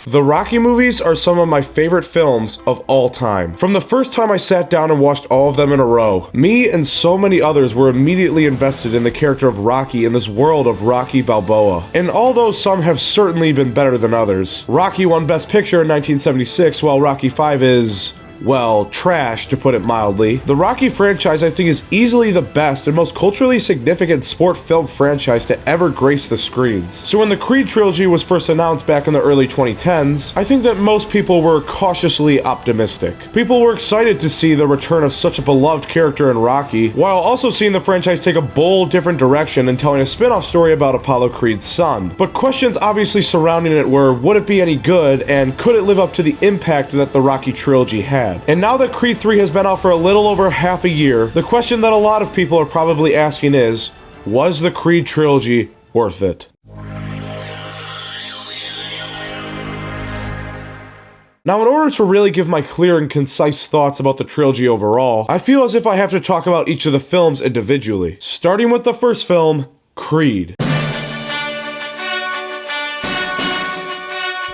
The Rocky movies are some of my favorite films of all time. From the first time I sat down and watched all of them in a row, me and so many others were immediately invested in the character of Rocky in this world of Rocky Balboa. And although some have certainly been better than others, Rocky won Best Picture in 1976, while Rocky V is, well, trash to put it mildly. The Rocky franchise, I think, is easily the best and most culturally significant sport film franchise to ever grace the screens. So when the Creed Trilogy was first announced back in the early 2010s, I think that most people were cautiously optimistic. People were excited to see the return of such a beloved character in Rocky, while also seeing the franchise take a bold, different direction and telling a spin-off story about Apollo Creed's son. But questions obviously surrounding it were, would it be any good, and could it live up to the impact that the Rocky Trilogy had? And now that Creed 3 has been out for a little over half a year, the question that a lot of people are probably asking is, was the Creed Trilogy worth it? Now, in order to really give my clear and concise thoughts about the trilogy overall, I feel as if I have to talk about each of the films individually, starting with the first film, Creed.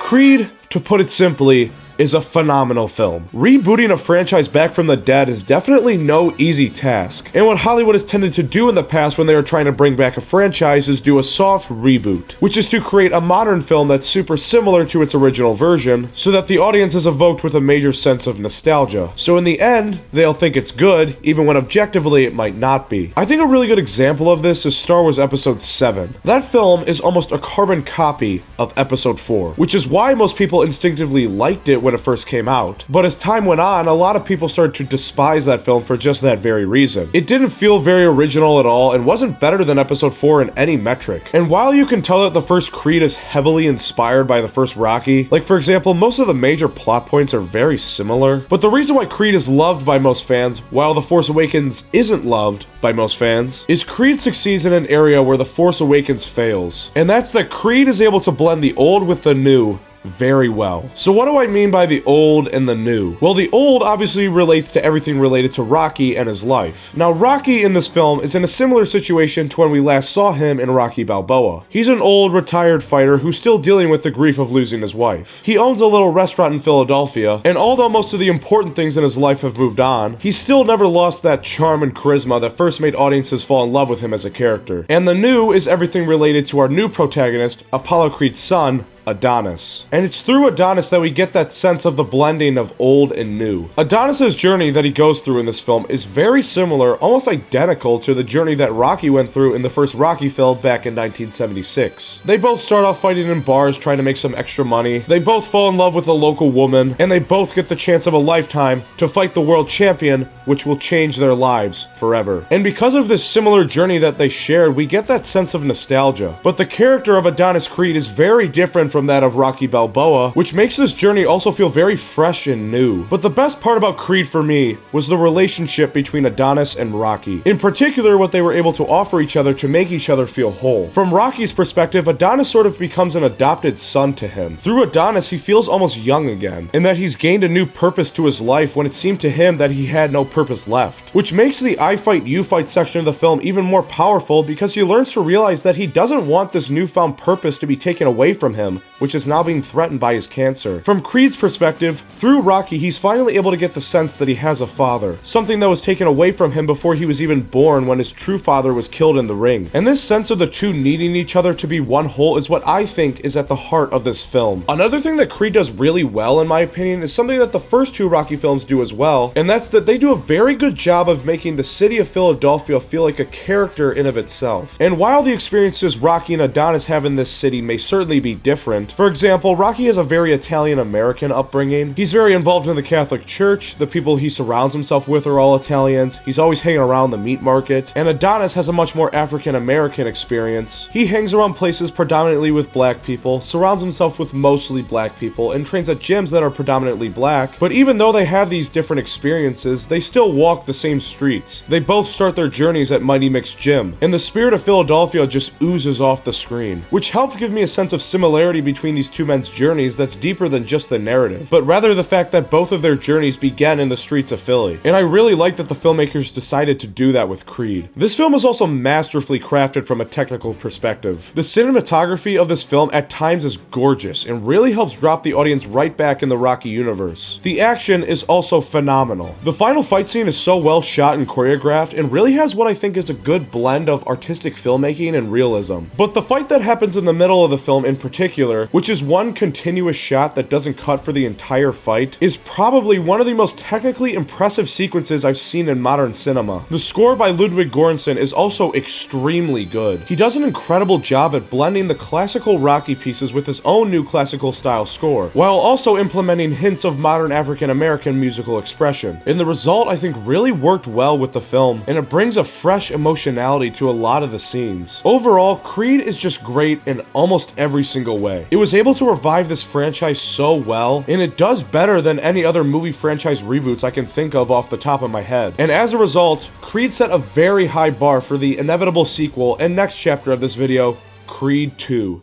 Creed, to put it simply, is a phenomenal film. Rebooting a franchise back from the dead is definitely no easy task, and what Hollywood has tended to do in the past when they are trying to bring back a franchise is do a soft reboot, which is to create a modern film that's super similar to its original version, so that the audience is evoked with a major sense of nostalgia. So in the end, they'll think it's good, even when objectively it might not be. I think a really good example of this is Star Wars Episode 7. That film is almost a carbon copy of Episode 4, which is why most people instinctively liked it when it first came out. But as time went on, a lot of people started to despise that film for just that very reason. It didn't feel very original at all and wasn't better than Episode 4 in any metric. And while you can tell that the first Creed is heavily inspired by the first Rocky, like for example, most of the major plot points are very similar, but the reason why Creed is loved by most fans, while The Force Awakens isn't loved by most fans, is Creed succeeds in an area where The Force Awakens fails. And that's that Creed is able to blend the old with the new very well. So what do I mean by the old and the new? Well, the old obviously relates to everything related to Rocky and his life. Now, Rocky in this film is in a similar situation to when we last saw him in Rocky Balboa. He's an old, retired fighter who's still dealing with the grief of losing his wife. He owns a little restaurant in Philadelphia, and although most of the important things in his life have moved on, he's still never lost that charm and charisma that first made audiences fall in love with him as a character. And the new is everything related to our new protagonist, Apollo Creed's son, Adonis. And it's through Adonis that we get that sense of the blending of old and new. Adonis's journey that he goes through in this film is very similar, almost identical to the journey that Rocky went through in the first Rocky film back in 1976. They both start off fighting in bars trying to make some extra money, they both fall in love with a local woman, and they both get the chance of a lifetime to fight the world champion, which will change their lives forever. And because of this similar journey that they shared, we get that sense of nostalgia. But the character of Adonis Creed is very different from that of Rocky Balboa, which makes this journey also feel very fresh and new. But the best part about Creed for me was the relationship between Adonis and Rocky. In particular, what they were able to offer each other to make each other feel whole. From Rocky's perspective, Adonis sort of becomes an adopted son to him. Through Adonis, he feels almost young again, and that he's gained a new purpose to his life when it seemed to him that he had no purpose left. Which makes the I fight, you fight section of the film even more powerful because he learns to realize that he doesn't want this newfound purpose to be taken away from him, which is now being threatened by his cancer. From Creed's perspective, through Rocky, he's finally able to get the sense that he has a father, something that was taken away from him before he was even born when his true father was killed in the ring. And this sense of the two needing each other to be one whole is what I think is at the heart of this film. Another thing that Creed does really well, in my opinion, is something that the first two Rocky films do as well, and that's that they do a very good job of making the city of Philadelphia feel like a character in of itself. And while the experiences Rocky and Adonis have in this city may certainly be different, for example, Rocky has a very Italian-American upbringing. He's very involved in the Catholic Church, the people he surrounds himself with are all Italians, he's always hanging around the meat market, and Adonis has a much more African-American experience. He hangs around places predominantly with black people, surrounds himself with mostly black people, and trains at gyms that are predominantly black, but even though they have these different experiences, they still walk the same streets. They both start their journeys at Mighty Mix Gym, and the spirit of Philadelphia just oozes off the screen, which helped give me a sense of similarity similarity between these two men's journeys that's deeper than just the narrative, but rather the fact that both of their journeys began in the streets of Philly. And I really like that the filmmakers decided to do that with Creed. This film is also masterfully crafted from a technical perspective. The cinematography of this film at times is gorgeous and really helps drop the audience right back in the Rocky universe. The action is also phenomenal. The final fight scene is so well shot and choreographed and really has what I think is a good blend of artistic filmmaking and realism. But the fight that happens in the middle of the film in particular, which is one continuous shot that doesn't cut for the entire fight, is probably one of the most technically impressive sequences I've seen in modern cinema. The score by Ludwig Göransson is also extremely good. He does an incredible job at blending the classical Rocky pieces with his own new classical style score, while also implementing hints of modern African American musical expression. And the result, I think, really worked well with the film, and it brings a fresh emotionality to a lot of the scenes. Overall, Creed is just great in almost every single way. It was able to revive this franchise so well, and it does better than any other movie franchise reboots I can think of off the top of my head. And as a result, Creed set a very high bar for the inevitable sequel and next chapter of this video, Creed 2.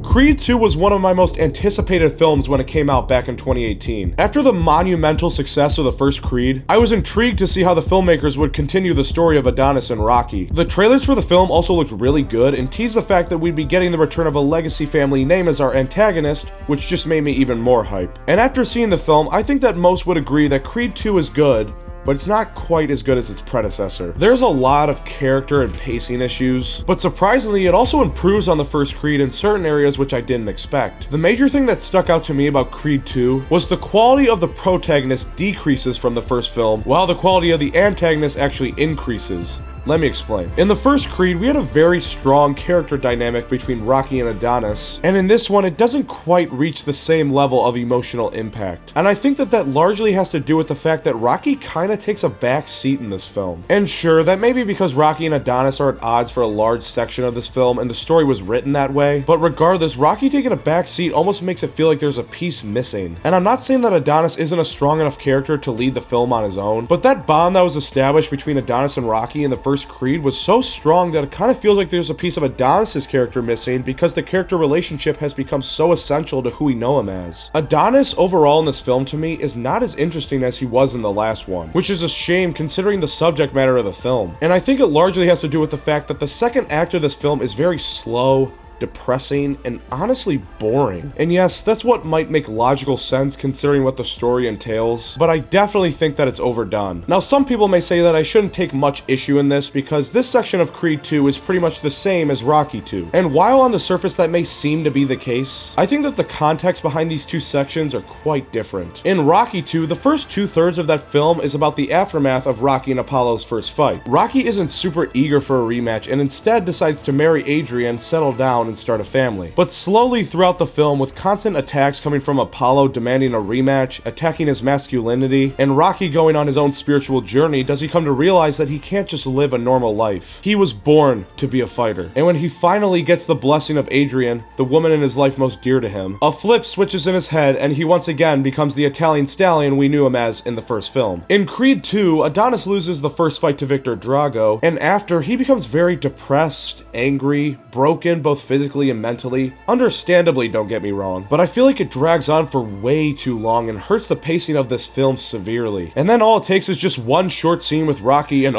Creed 2 was one of my most anticipated films when it came out back in 2018. After the monumental success of the first Creed, I was intrigued to see how the filmmakers would continue the story of Adonis and Rocky. The trailers for the film also looked really good and teased the fact that we'd be getting the return of a legacy family name as our antagonist, which just made me even more hype. And after seeing the film, I think that most would agree that Creed 2 is good, but it's not quite as good as its predecessor. There's a lot of character and pacing issues, but surprisingly it also improves on the first Creed in certain areas which I didn't expect. The major thing that stuck out to me about Creed 2 was the quality of the protagonist decreases from the first film, while the quality of the antagonist actually increases. Let me explain. In the first Creed, we had a very strong character dynamic between Rocky and Adonis, and in this one, it doesn't quite reach the same level of emotional impact. And I think that that largely has to do with the fact that Rocky kinda takes a back seat in this film. And sure, that may be because Rocky and Adonis are at odds for a large section of this film, and the story was written that way, but regardless, Rocky taking a back seat almost makes it feel like there's a piece missing. And I'm not saying that Adonis isn't a strong enough character to lead the film on his own, but that bond that was established between Adonis and Rocky in the first Creed was so strong that it kind of feels like there's a piece of Adonis' character missing because the character relationship has become so essential to who we know him as. Adonis overall in this film to me is not as interesting as he was in the last one, which is a shame considering the subject matter of the film. And I think it largely has to do with the fact that the second act of this film is very slow, depressing, and honestly boring. And yes, that's what might make logical sense considering what the story entails, but I definitely think that it's overdone. Now, some people may say that I shouldn't take much issue in this because this section of Creed 2 is pretty much the same as Rocky 2. And while on the surface that may seem to be the case, I think that the context behind these two sections are quite different. In Rocky 2, the first 2/3 of that film is about the aftermath of Rocky and Apollo's first fight. Rocky isn't super eager for a rematch and instead decides to marry Adrian, settle down, and start a family. But slowly throughout the film, with constant attacks coming from Apollo demanding a rematch, attacking his masculinity, and Rocky going on his own spiritual journey, does he come to realize that he can't just live a normal life. He was born to be a fighter. And when he finally gets the blessing of Adrian, the woman in his life most dear to him, a flip switches in his head and he once again becomes the Italian stallion we knew him as in the first film. In Creed 2, Adonis loses the first fight to Victor Drago, and after, he becomes very depressed, angry, broken both physically and mentally. Understandably, don't get me wrong, but I feel like it drags on for way too long and hurts the pacing of this film severely. And then all it takes is just one short scene with Rocky and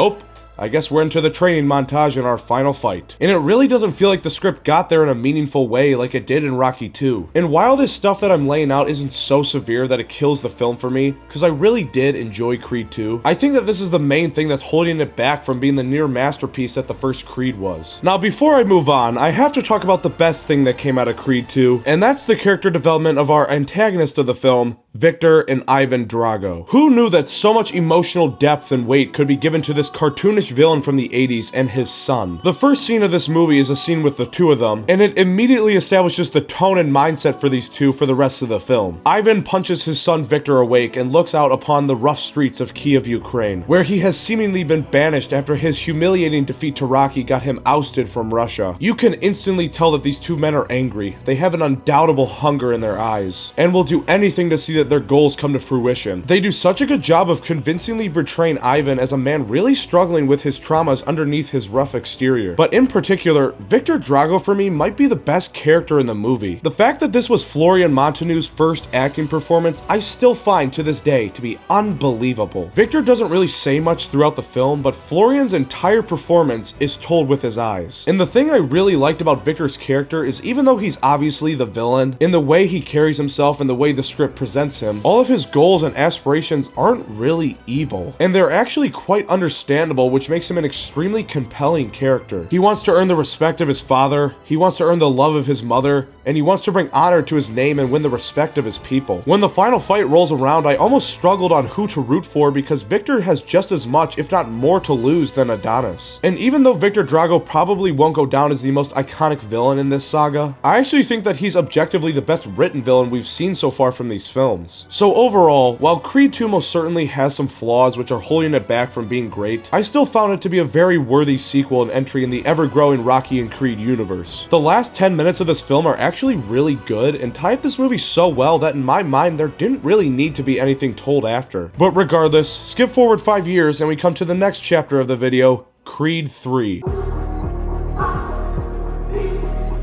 I guess we're into the training montage in our final fight. And it really doesn't feel like the script got there in a meaningful way like it did in Rocky 2. And while this stuff that I'm laying out isn't so severe that it kills the film for me, because I really did enjoy Creed 2, I think that this is the main thing that's holding it back from being the near masterpiece that the first Creed was. Now, before I move on, I have to talk about the best thing that came out of Creed 2, and that's the character development of our antagonist of the film, Victor and Ivan Drago. Who knew that so much emotional depth and weight could be given to this cartoonish villain from the 80s and his son? The first scene of this movie is a scene with the two of them, and it immediately establishes the tone and mindset for these two for the rest of the film. Ivan punches his son Victor awake and looks out upon the rough streets of Kiev, Ukraine, where he has seemingly been banished after his humiliating defeat to Rocky got him ousted from Russia. You can instantly tell that these two men are angry. They have an undoubtable hunger in their eyes, and will do anything to see that that their goals come to fruition. They do such a good job of convincingly portraying Ivan as a man really struggling with his traumas underneath his rough exterior. But in particular, Victor Drago for me might be the best character in the movie. The fact that this was Florian Montanu's first acting performance, I still find to this day to be unbelievable. Victor doesn't really say much throughout the film, but Florian's entire performance is told with his eyes. And the thing I really liked about Victor's character is even though he's obviously the villain, in the way he carries himself and the way the script presents him, all of his goals and aspirations aren't really evil. And they're actually quite understandable, which makes him an extremely compelling character. He wants to earn the respect of his father, he wants to earn the love of his mother, and he wants to bring honor to his name and win the respect of his people. When the final fight rolls around, I almost struggled on who to root for because Victor has just as much, if not more, to lose than Adonis. And even though Victor Drago probably won't go down as the most iconic villain in this saga, I actually think that he's objectively the best written villain we've seen so far from these films. So overall, while Creed 2 most certainly has some flaws which are holding it back from being great, I still found it to be a very worthy sequel and entry in the ever-growing Rocky and Creed universe. The last 10 minutes of this film are actually really good and tie up this movie so well that in my mind there didn't really need to be anything told after. But regardless, skip forward 5 years and we come to the next chapter of the video, Creed 3.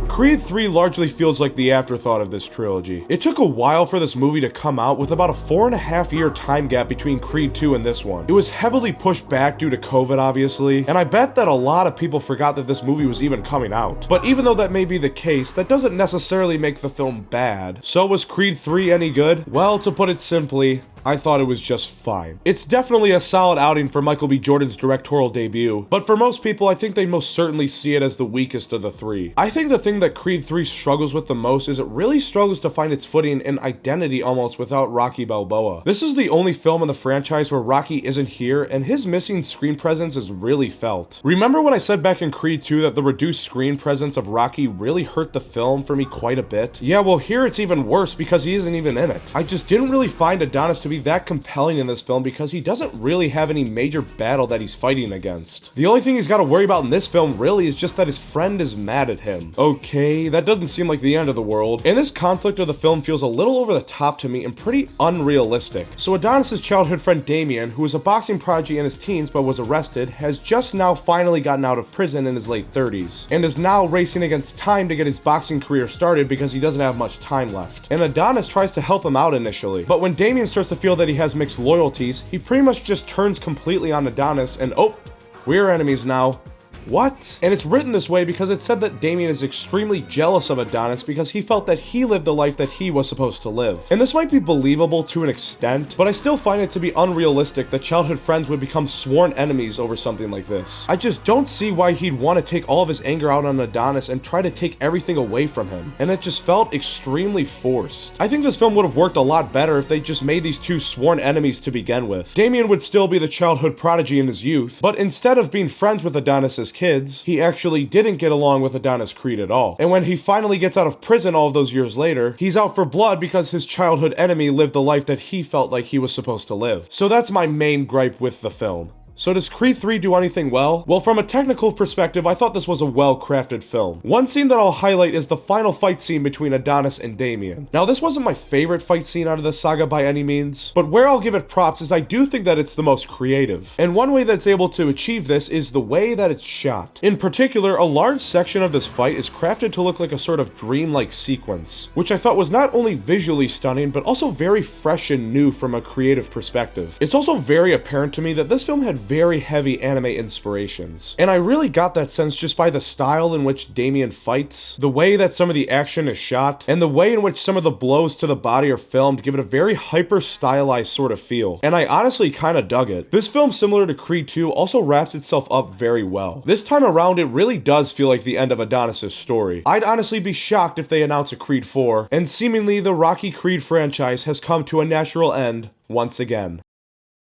Creed 3 largely feels like the afterthought of this trilogy. It took a while for this movie to come out with about a 4.5-year time gap between Creed 2 and this one. It was heavily pushed back due to COVID obviously, and I bet that a lot of people forgot that this movie was even coming out. But even though that may be the case, that doesn't necessarily make the film bad. So was Creed 3 any good? Well, to put it simply, I thought it was just fine. It's definitely a solid outing for Michael B. Jordan's directorial debut, but for most people, I think they most certainly see it as the weakest of the three. I think the thing that Creed 3 struggles with the most is it really struggles to find its footing and identity almost without Rocky Balboa. This is the only film in the franchise where Rocky isn't here, and his missing screen presence is really felt. Remember when I said back in Creed 2 that the reduced screen presence of Rocky really hurt the film for me quite a bit? Yeah, well here it's even worse because he isn't even in it. I just didn't really find Adonis to be that compelling in this film because he doesn't really have any major battle that he's fighting against. The only thing he's got to worry about in this film really is just that his friend is mad at him. Okay, that doesn't seem like the end of the world. And this conflict of the film feels a little over the top to me and pretty unrealistic. So Adonis' childhood friend Damien, who was a boxing prodigy in his teens but was arrested, has just now finally gotten out of prison in his late 30s, and is now racing against time to get his boxing career started because he doesn't have much time left. And Adonis tries to help him out initially, but when Damien starts to feel that he has mixed loyalties, he pretty much just turns completely on Adonis and oh, we're enemies now. What? And it's written this way because it said that Damien is extremely jealous of Adonis because he felt that he lived the life that he was supposed to live. And this might be believable to an extent, but I still find it to be unrealistic that childhood friends would become sworn enemies over something like this. I just don't see why he'd want to take all of his anger out on Adonis and try to take everything away from him. And it just felt extremely forced. I think this film would have worked a lot better if they just made these two sworn enemies to begin with. Damien would still be the childhood prodigy in his youth, but instead of being friends with Adonis's kids, he actually didn't get along with Adonis Creed at all. And when he finally gets out of prison all of those years later, he's out for blood because his childhood enemy lived the life that he felt like he was supposed to live. So that's my main gripe with the film. So does Creed 3 do anything well? Well, from a technical perspective, I thought this was a well-crafted film. One scene that I'll highlight is the final fight scene between Adonis and Damien. Now, this wasn't my favorite fight scene out of the saga by any means, but where I'll give it props is I do think that it's the most creative. And one way that's able to achieve this is the way that it's shot. In particular, a large section of this fight is crafted to look like a sort of dreamlike sequence, which I thought was not only visually stunning, but also very fresh and new from a creative perspective. It's also very apparent to me that this film had very heavy anime inspirations. And I really got that sense just by the style in which Damien fights, the way that some of the action is shot, and the way in which some of the blows to the body are filmed give it a very hyper-stylized sort of feel. And I honestly kinda dug it. This film, similar to Creed 2, also wraps itself up very well. This time around, it really does feel like the end of Adonis' story. I'd honestly be shocked if they announce a Creed 4, and seemingly the Rocky Creed franchise has come to a natural end once again.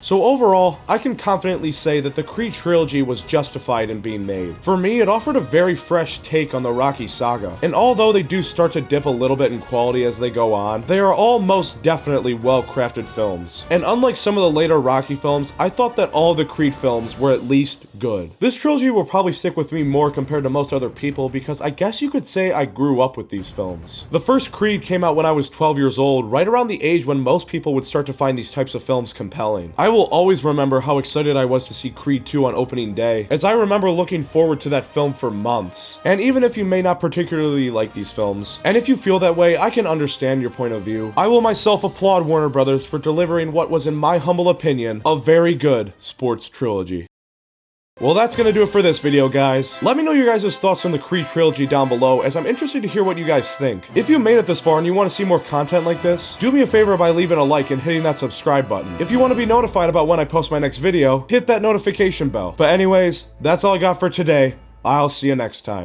So overall, I can confidently say that the Creed Trilogy was justified in being made. For me, it offered a very fresh take on the Rocky saga, and although they do start to dip a little bit in quality as they go on, they are all most definitely well-crafted films. And unlike some of the later Rocky films, I thought that all the Creed films were at least good. This trilogy will probably stick with me more compared to most other people because I guess you could say I grew up with these films. The first Creed came out when I was 12 years old, right around the age when most people would start to find these types of films compelling. I will always remember how excited I was to see Creed 2 on opening day, as I remember looking forward to that film for months. And even if you may not particularly like these films, and if you feel that way, I can understand your point of view. I will myself applaud Warner Brothers for delivering what was, in my humble opinion, a very good sports trilogy. Well, that's gonna do it for this video, guys. Let me know your guys' thoughts on the Creed Trilogy down below, as I'm interested to hear what you guys think. If you made it this far and you want to see more content like this, do me a favor by leaving a like and hitting that subscribe button. If you want to be notified about when I post my next video, hit that notification bell. But anyways, that's all I got for today. I'll see you next time.